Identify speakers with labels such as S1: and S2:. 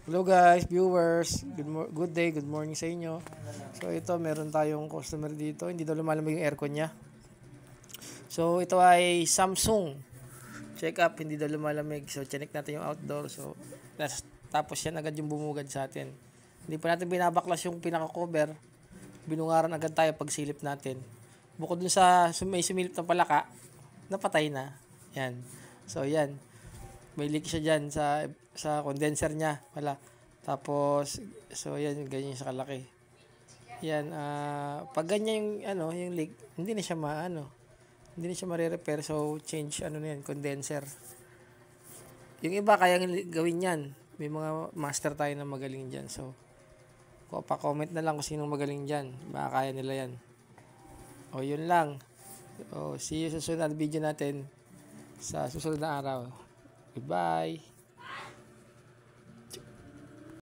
S1: Hello guys, viewers. Good day, good morning sa inyo. So ito, meron tayong customer dito. Hindi daw lumalamig yung aircon niya. So ito ay Samsung. Check up, hindi daw lumalamig. So check natin yung outdoor. So tapos yan agad yung bumugad sa atin. Hindi pa natin binabaklas yung pinaka-cover. Binungaran agad tayo pag silip natin. Bukod dun sa may sumilip ng palaka, napatay na. Yan. So yan. May leak siya dyan sa condenser niya wala. Tapos so yan, ganyan sa kalaki. Yan, pag ganyan yung leak, hindi na siya hindi na siya mare-repair. So change na yan, condenser. Yung iba kaya gawin yan. May mga master tayo na magaling dyan. So pa-comment na lang kung sinong magaling dyan. Baka kaya nila yan. O yun lang. So see you sa susunod video natin sa susunod na araw. Goodbye.